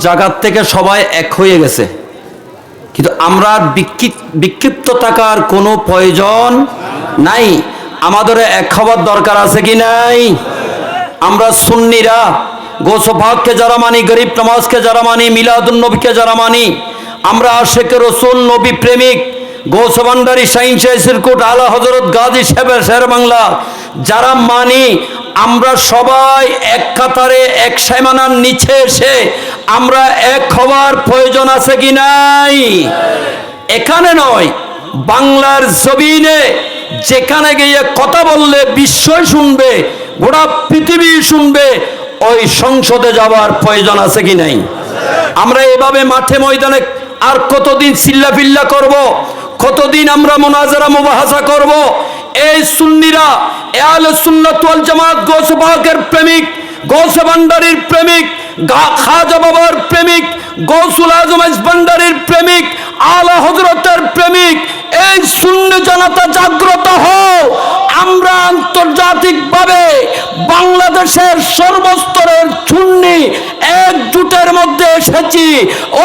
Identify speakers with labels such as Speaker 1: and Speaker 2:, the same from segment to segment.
Speaker 1: জায়গার থেকে সবাই এক হয়ে গেছে, কিন্তু আমরা বিক্ষিপ্ত থাকার কোনো প্রয়োজন নাই। আমাদের এক হওয়ার দরকার আছে কি নাই? আমরা সুন্নিরা গৌসে পাককে যারা মানি, গরিব নওয়াজকে যারা মানি, মিলাদুন নবীকে যারা মানি, আমরা আশিক রাসূল, নবী প্রেমিক, গৌসে ভান্ডারী, শাহীন শাহ সিরকুট, আলা হযরত গাজী সাহেবের শের বাংলা যারা মানি, আমরা সবাই এক কাতারে এক সীমানার নিচে এসে আমরা এক হওয়ার প্রয়োজন আছে কি নাই? এখানে নয়, বাংলার জমিনে যেখানে গিয়ে কথা বললে বিশ্বই শুনবে, গোটা পৃথিবী শুনবে, ওই সংসদে যাওয়ার প্রয়োজন আছে কি নাই? আমরা এভাবে মাঠে ময়দানে আর কতদিন চিল্লাফিল্লা করব? কতদিন আমরা মুনাজারা মুবাহাসা করব? এই সুন্নিরা, আহলে সুন্নাত ওয়াল জামাত, গৌসে পাকের প্রেমিক, গৌসে ভান্ডারীর প্রেমিক, খাজা বাবার প্রেমিক, গৌসুল আজম ভান্ডারীর প্রেমিক, আলা হযরতের প্রেমিক, এই সুন্নি জনতা জাগ্রত হও। আমরা আন্তর্জাতিকভাবে বাংলাদেশের সর্বস্তরের সুন্নি একজোটের মধ্যে এসেছি।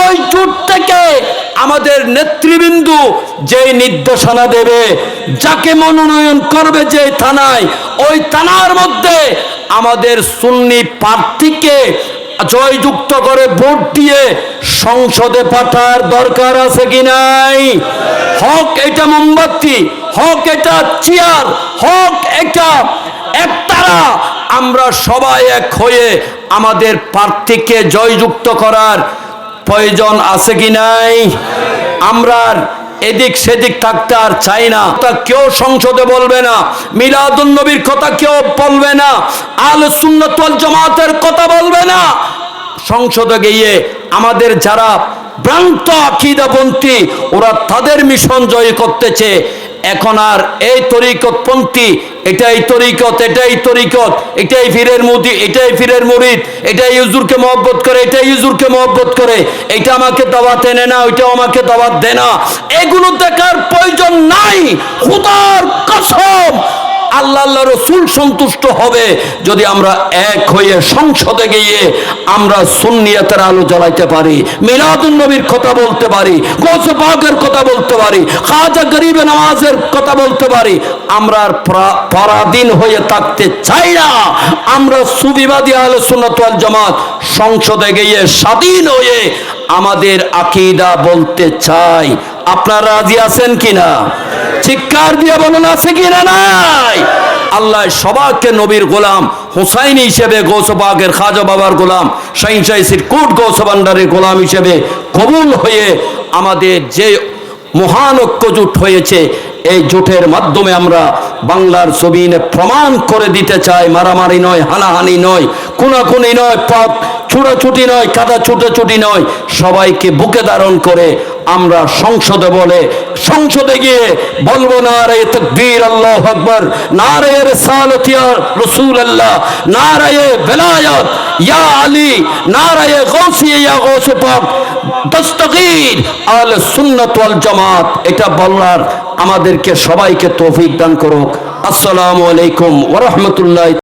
Speaker 1: ওই জোট থেকে আমাদের নেতৃবৃন্দু যেই নির্দেশনা দেবে, যাকে মনোনয়ন করবে যে থানায়, ওই থানার মধ্যে আমাদের সুন্নি প্রার্থীকে জয়যুক্ত করে ভোট দিয়ে সংসদে পাঠার দরকার আছে কি নাই? হক এটা মোমবাতি, হক এটা চেয়ার, হক এটা একতারা, আমরা সবাই এক হয়ে আমাদের প্রার্থীকে জয়যুক্ত করার প্রয়োজন আছে কি নাই? আমরা এদিক সেদিক থাকতে আর চাই না। তা কেউ সংসদে বলবে না, মিলাদুন নবীর কথা কেউ বলবে না, আহলে সুন্নাত ওয়াল জামাতের কথা বলবে না। সংসদে গিয়ে আমাদের যারা ভ্রান্ত আকীদাপন্থী, ওরা তাদের মিশন জয় করতেছে। এখন আর এই তরিকতপন্থী, এটাই তরিকত, এটাই তরিকত, এটাই পীরের মুরিদ, এটাই পীরের মুরিদ, এটাই হুজুরকে মহব্বত করে, এটাই হুজুরকে মহব্বত করে, এটা আমাকে দাওয়াত এনে না, ওইটাও আমাকে দাওয়াত দে না, এগুলো দেখার প্রয়োজন নাই। খোদার কসম, আল্লাহ রাসূল সন্তুষ্ট হবে যদি আমরা এক হয়ে সংসদে গিয়ে আমরা সুন্নিয়তের আলো জ্বালাইতে পারি, মিলাদুন নবীর কথা বলতে পারি, গৌসে পাকের কথা বলতে পারি, খাজা গরিব নওয়াজের কথা বলতে পারি। আমরা পরাধীন হয়ে থাকতে চাই না। আমরা সুফিবাদী আহলে সুন্নাত ওয়াল জামাত সংসদে গিয়ে স্বাধীন হয়ে আমাদের আকীদা বলতে চাই। আপনারা রাজি আছেন কিনা? চিৎকার দিয়ে বলুন, আছে কিনা নাই? আল্লাহ সবাইকে নবীর গোলাম, হুসাইন হিসেবে গৌসে পাকের খাজা বাবার গোলাম, শাহীন শাহ সিরকুট গৌসে ভান্ডারীর গোলাম হিসেবে কবুল হয়ে আমাদের যে মহান ঐক্য জোট হয়েছে, এই জোটের মাধ্যমে আমরা বাংলার জমিনে প্রমাণ করে দিতে চাই, মারামারি নয়, হানাহানি নয়, খুনাখুনি নয়, পথ ছুটাছুটি নয়, কাদা ছুটাছুটি নয়, সবাইকে বুকে ধারণ করে আমরা সংসদে বলে সংসদে গিয়ে বলবো, নারায়ে তাকবীর, আল্লাহু আকবার, নারায়ে রিসালাত ইয়া রাসূলুল্লাহ, নারায়ে বেলায়াত ইয়া আলী, নারায়ে গাউসিয়া ইয়া গাউসে পাক, দস্তগীর আহলে সুন্নাত ওয়াল জামাত। এটা বলার আমাদেরকে সবাইকে তৌফিক দান করুক। আসসালামু আলাইকুম ওয়া রাহমাতুল্লাহ।